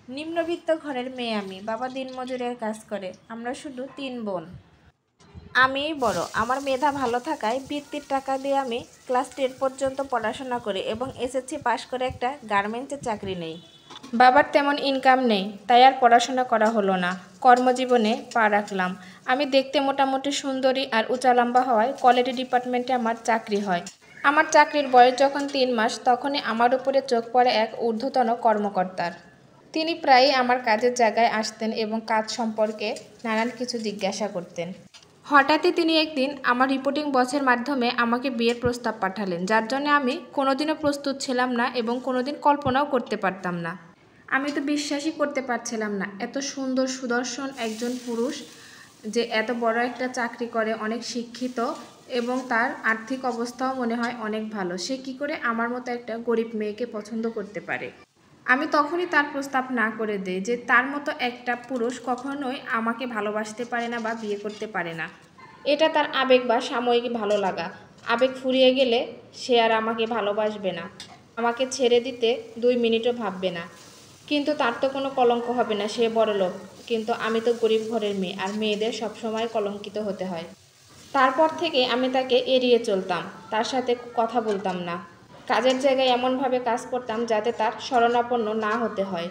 নিম্নবিত্ত ঘরের মেয়ে আমি, বাবা দিনমজুরের কাজ করে, আমরা শুধু 3 বোন। আমিই বড়। আমার মেধা ভালো থাকায় বৃত্তির টাকা দিয়ে আমি ক্লাস 10 পর্যন্ত পড়াশোনা করি এবং এসএসসি পাশ করে একটা গার্মেন্টসের চাকরি নেই। বাবার তেমন ইনকাম নেই, তাই আর পড়াশোনা করা হলো না। কর্মজীবনে পা রাখলাম। আমি দেখতে মোটামুটি সুন্দরী আর উঁচা লম্বা হওয়ায় কোয়ালিটি ডিপার্টমেন্টে আমার চাকরি হয়। আমার চাকরির বয়স যখন 3 মাস, তখনই আমার উপরে চোখ পড়ে এক ঊর্ধ্বতন কর্মকর্তার। তিনি প্রায়ই আমার কাজের জায়গায় আসতেন এবং কাজ সম্পর্কে নানান কিছু জিজ্ঞাসা করতেন। হঠাৎই তিনি একদিন আমার রিপোর্টিং বসের মাধ্যমে আমাকে বিয়ের প্রস্তাব পাঠালেন, যার জন্য আমি কোনোদিনও প্রস্তুত ছিলাম না এবং কোনোদিন কল্পনাও করতে পারতাম না। আমি তো বিশ্বাসই করতে পারছিলাম না, এত সুন্দর সুদর্শন একজন পুরুষ যে এত বড় একটা চাকরি করে, অনেক শিক্ষিত এবং তার আর্থিক অবস্থাও মনে হয় অনেক ভালো, সে কি করে আমার মতো একটা গরিব মেয়েকে পছন্দ করতে পারে। আমি তখনই তার প্রস্তাব না করে দেই যে তার মতো একটা পুরুষ কখনোই আমাকে ভালোবাসতে পারে না বা বিয়ে করতে পারে না। এটা তার আবেগ বা সাময়িক ভালো লাগা। আবেগ ফুরিয়ে গেলে সে আর আমাকে ভালোবাসবে না, আমাকে ছেড়ে দিতে 2 মিনিটও ভাববে না। কিন্তু তার তো কোনো কলঙ্ক হবে না, সে বড়লোক, কিন্তু আমি তো গরিব ঘরের মেয়ে, আর মেয়েদের সবসময় কলঙ্কিত হতে হয়। তারপর থেকে আমি তাকে এড়িয়ে চলতাম, তার সাথে কথা বলতাম না। কাজের জায়গায় এমনভাবে কাজ করতাম যাতে তার শরণাপন্ন না হতে হয়।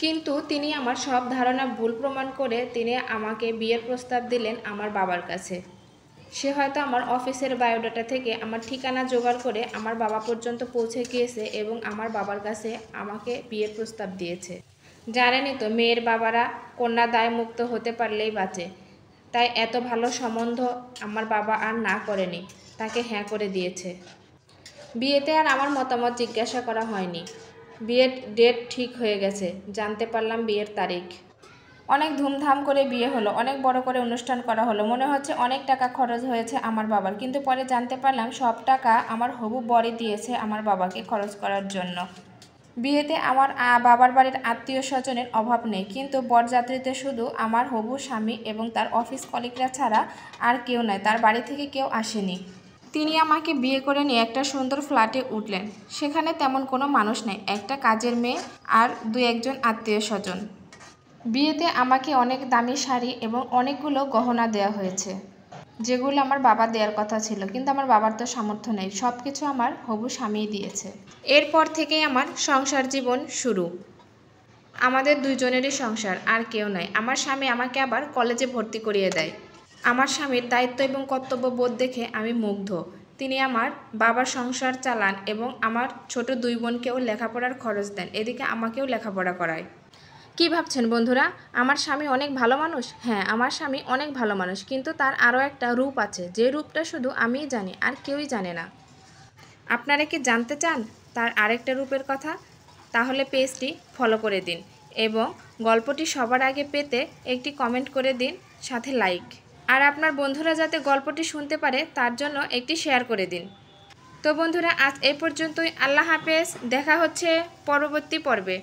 কিন্তু তিনি আমার সব ধারণা ভুল প্রমাণ করে তিনি আমাকে বিয়ের প্রস্তাব দিলেন আমার বাবার কাছে। সে হয়তো আমার অফিসের বায়োডাটা থেকে আমার ঠিকানা জোগাড় করে আমার বাবা পর্যন্ত পৌঁছে গিয়েছে এবং আমার বাবার কাছে আমাকে বিয়ের প্রস্তাব দিয়েছে। জানেনই তো, মেয়ের বাবারা কন্যা দায়মুক্ত হতে পারলেই বাঁচে। তাই এত ভালো সম্বন্ধ আমার বাবা আর না করেনি, তাকে হ্যাঁ করে দিয়েছে। বিয়েতে আর আমার মতামত জিজ্ঞাসা করা হয়নি। বিয়ের ডেট ঠিক হয়ে গেছে, জানতে পারলাম বিয়ের তারিখ। অনেক ধুমধাম করে বিয়ে হলো, অনেক বড় করে অনুষ্ঠান করা হলো, মনে হচ্ছে অনেক টাকা খরচ হয়েছে আমার বাবার, কিন্তু পরে জানতে পারলাম সব টাকা আমার হবু বরই দিয়েছে আমার বাবাকে খরচ করার জন্য। বিয়েতে আমার বাবার বাড়ির আত্মীয় স্বজনের অভাব নেই, কিন্তু বরযাত্রীতে শুধু আমার হবু স্বামী এবং তার অফিস কলিগরা ছাড়া আর কেউ নয়, তার বাড়ি থেকে কেউ আসেনি। তিনি আমাকে বিয়ে করে নিয়ে একটা সুন্দর ফ্ল্যাটে উঠলেন। সেখানে তেমন কোনো মানুষ নেই, একটা কাজের মেয়ে আর 2-1জন আত্মীয় স্বজন। বিয়েতে আমাকে অনেক দামি শাড়ি এবং অনেকগুলো গহনা দেওয়া হয়েছে, যেগুলো আমার বাবা দেওয়ার কথা ছিল, কিন্তু আমার বাবার তো সামর্থ্য নেই, সব কিছু আমার হবু স্বামীই দিয়েছে। এরপর থেকেই আমার সংসার জীবন শুরু। আমাদের 2 জনেরই সংসার, আর কেউ নয়। আমার স্বামী আমাকে আবার কলেজে ভর্তি করিয়ে দেয়। আমার স্বামীর দায়িত্ব এবং কর্তব্যবোধ দেখে আমি মুগ্ধ। তিনি আমার বাবার সংসার চালান এবং আমার ছোট 2 বোনকেও লেখাপড়ার খরচ দেন, এদিকে আমাকেও লেখাপড়া করায়। কি ভাবছেন বন্ধুরা, আমার স্বামী অনেক ভালো মানুষ? হ্যাঁ, আমার স্বামী অনেক ভালো মানুষ, কিন্তু তার আরও একটা রূপ আছে, যে রূপটা শুধু আমিই জানি, আর কেউই জানে না। আপনারা কি জানতে চান তার আরেকটা রূপের কথা? তাহলে পেজটি ফলো করে দিন এবং গল্পটি সবার আগে পেতে একটি কমেন্ট করে দিন, সাথে লাইক। আর আপনার বন্ধুরা যাতে গল্পটি শুনতে পারে তার জন্য একটি শেয়ার করে দিন। তো বন্ধুরা, আজ এই পর্যন্তই। আল্লাহ হাফেজ, দেখা হচ্ছে পরবর্তী পর্বে।